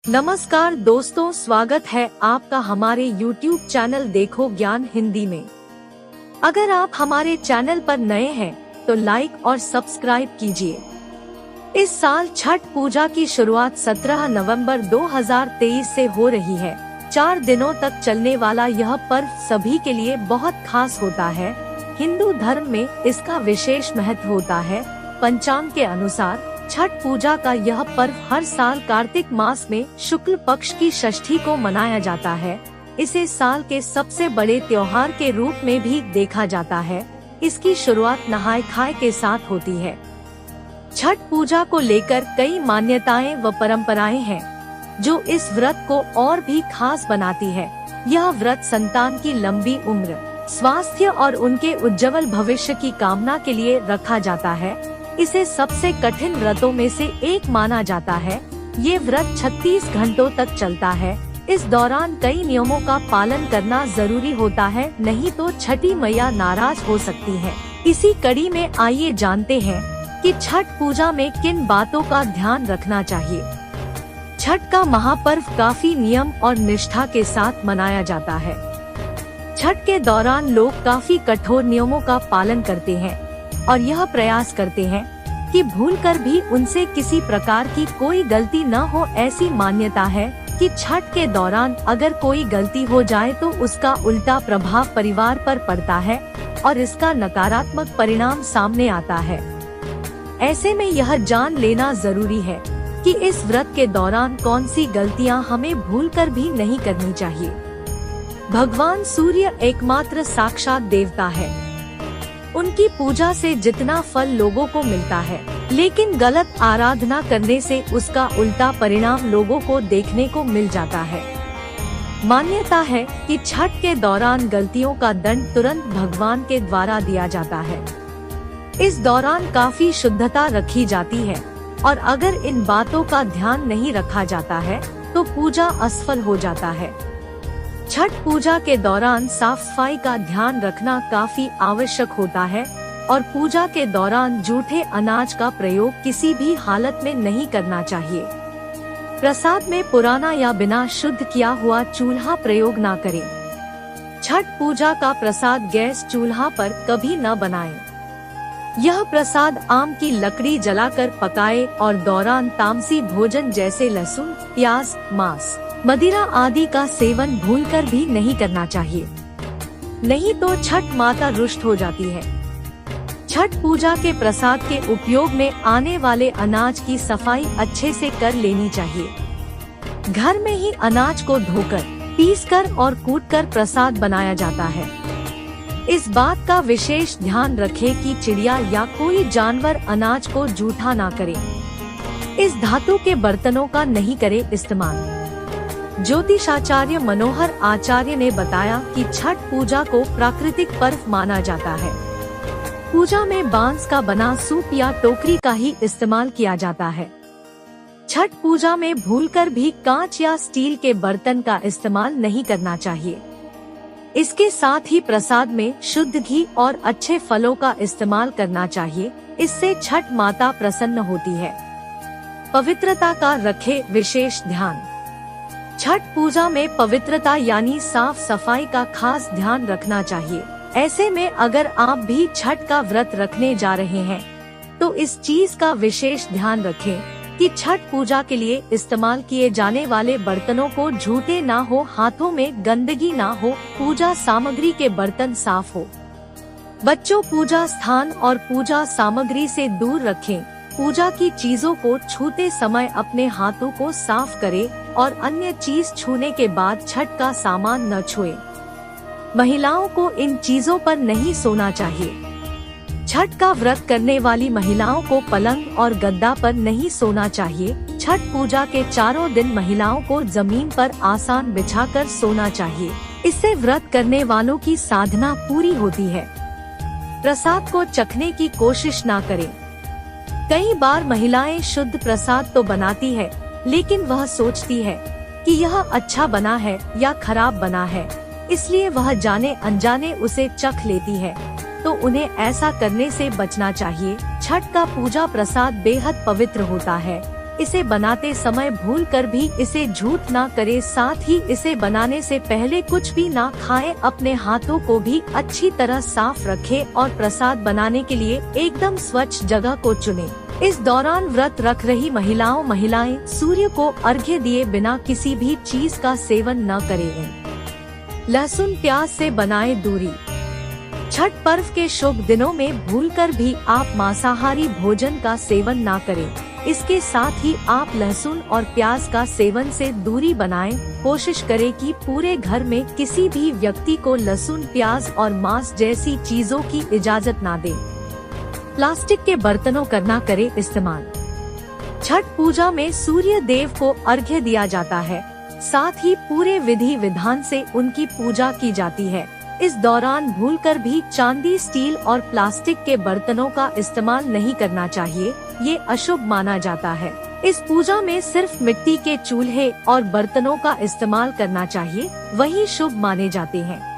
नमस्कार दोस्तों, स्वागत है आपका हमारे YouTube चैनल देखो ज्ञान हिंदी में। अगर आप हमारे चैनल पर नए हैं तो लाइक और सब्सक्राइब कीजिए। इस साल छठ पूजा की शुरुआत 17 नवंबर 2023 से हो रही है। 4 दिनों तक चलने वाला यह पर्व सभी के लिए बहुत खास होता है। हिंदू धर्म में इसका विशेष महत्व होता है। पंचांग के अनुसार छठ पूजा का यह पर्व हर साल कार्तिक मास में शुक्ल पक्ष की षष्ठी को मनाया जाता है। इसे साल के सबसे बड़े त्योहार के रूप में भी देखा जाता है। इसकी शुरुआत नहाय खाए के साथ होती है। छठ पूजा को लेकर कई मान्यताएं व परंपराएं हैं, जो इस व्रत को और भी खास बनाती है। यह व्रत संतान की लंबी उम्र, स्वास्थ्य और उनके उज्जवल भविष्य की कामना के लिए रखा जाता है। इसे सबसे कठिन व्रतों में से एक माना जाता है। ये व्रत 36 घंटों तक चलता है। इस दौरान कई नियमों का पालन करना जरूरी होता है, नहीं तो छठी मैया नाराज हो सकती है। इसी कड़ी में आइए जानते हैं कि छठ पूजा में किन बातों का ध्यान रखना चाहिए। छठ का महापर्व काफी नियम और निष्ठा के साथ मनाया जाता है। छठ के दौरान लोग काफी कठोर नियमों का पालन करते हैं और यह प्रयास करते हैं कि भूलकर भी उनसे किसी प्रकार की कोई गलती न हो। ऐसी मान्यता है कि छठ के दौरान अगर कोई गलती हो जाए तो उसका उल्टा प्रभाव परिवार पर पड़ता है और इसका नकारात्मक परिणाम सामने आता है। ऐसे में यह जान लेना जरूरी है कि इस व्रत के दौरान कौन सी गलतियां हमें भूलकर भी नहीं करनी चाहिए। भगवान सूर्य एकमात्र साक्षात देवता है। उनकी पूजा से जितना फल लोगों को मिलता है, लेकिन गलत आराधना करने से उसका उल्टा परिणाम लोगों को देखने को मिल जाता है। मान्यता है कि छठ के दौरान गलतियों का दंड तुरंत भगवान के द्वारा दिया जाता है। इस दौरान काफी शुद्धता रखी जाती है और अगर इन बातों का ध्यान नहीं रखा जाता है तो पूजा असफल हो जाता है। छठ पूजा के दौरान साफ सफाई का ध्यान रखना काफी आवश्यक होता है और पूजा के दौरान जूठे अनाज का प्रयोग किसी भी हालत में नहीं करना चाहिए। प्रसाद में पुराना या बिना शुद्ध किया हुआ चूल्हा प्रयोग न करें। छठ पूजा का प्रसाद गैस चूल्हा पर कभी न बनाएं। यह प्रसाद आम की लकड़ी जलाकर पकाए और दौरान तामसी भोजन जैसे लहसुन, प्याज, मांस, मदिरा आदि का सेवन भूलकर भी नहीं करना चाहिए, नहीं तो छठ माता रुष्ट हो जाती है। छठ पूजा के प्रसाद के उपयोग में आने वाले अनाज की सफाई अच्छे से कर लेनी चाहिए। घर में ही अनाज को धोकर, पीसकर और कूटकर प्रसाद बनाया जाता है। इस बात का विशेष ध्यान रखें कि चिड़िया या कोई जानवर अनाज को जूठा ना करे। इस धातु के बर्तनों का नहीं करे इस्तेमाल। ज्योतिषाचार्य मनोहर आचार्य ने बताया कि छठ पूजा को प्राकृतिक पर्व माना जाता है। पूजा में बांस का बना सूप या टोकरी का ही इस्तेमाल किया जाता है। छठ पूजा में भूलकर भी कांच या स्टील के बर्तन का इस्तेमाल नहीं करना चाहिए। इसके साथ ही प्रसाद में शुद्ध घी और अच्छे फलों का इस्तेमाल करना चाहिए। इससे छठ माता प्रसन्न होती है। पवित्रता का रखे विशेष ध्यान। छठ पूजा में पवित्रता यानी साफ सफाई का खास ध्यान रखना चाहिए। ऐसे में अगर आप भी छठ का व्रत रखने जा रहे हैं तो इस चीज का विशेष ध्यान रखें कि छठ पूजा के लिए इस्तेमाल किए जाने वाले बर्तनों को झूठे ना हो, हाथों में गंदगी ना हो, पूजा सामग्री के बर्तन साफ हो। बच्चों पूजा स्थान और पूजा सामग्री से दूर रखें। पूजा की चीजों को छूते समय अपने हाथों को साफ करें और अन्य चीज छूने के बाद छठ का सामान न छुएं। महिलाओं को इन चीजों पर नहीं सोना चाहिए। छठ का व्रत करने वाली महिलाओं को पलंग और गद्दा पर नहीं सोना चाहिए। छठ पूजा के चारों दिन महिलाओं को जमीन पर आसन बिछाकर सोना चाहिए। इससे व्रत करने वालों की साधना पूरी होती है। प्रसाद को चखने की कोशिश ना करें। कई बार महिलाएं शुद्ध प्रसाद तो बनाती है, लेकिन वह सोचती है कि यह अच्छा बना है या खराब बना है, इसलिए वह जाने अनजाने उसे चख लेती है। तो उन्हें ऐसा करने से बचना चाहिए। छठ का पूजा प्रसाद बेहद पवित्र होता है। इसे बनाते समय भूलकर भी इसे झूठ ना करे, साथ ही इसे बनाने से पहले कुछ भी ना खाएं। अपने हाथों को भी अच्छी तरह साफ रखें और प्रसाद बनाने के लिए एकदम स्वच्छ जगह को चुनें। इस दौरान व्रत रख रही महिलाएं सूर्य को अर्घ्य दिए बिना किसी भी चीज का सेवन न करें। लहसुन प्याज से बनाएं दूरी। छठ पर्व के शुभ दिनों में भूलकर भी आप मांसाहारी भोजन का सेवन ना करें। इसके साथ ही आप लहसुन और प्याज का सेवन से दूरी बनाएं। कोशिश करें कि पूरे घर में किसी भी व्यक्ति को लहसुन, प्याज और मांस जैसी चीजों की इजाजत ना दें। प्लास्टिक के बर्तनों करना करें इस्तेमाल। छठ पूजा में सूर्य देव को अर्घ्य दिया जाता है, साथ ही पूरे विधि विधान से उनकी पूजा की जाती है। इस दौरान भूलकर भी चांदी, स्टील और प्लास्टिक के बर्तनों का इस्तेमाल नहीं करना चाहिए, ये अशुभ माना जाता है। इस पूजा में सिर्फ मिट्टी के चूल्हे और बर्तनों का इस्तेमाल करना चाहिए, वही शुभ माने जाते हैं।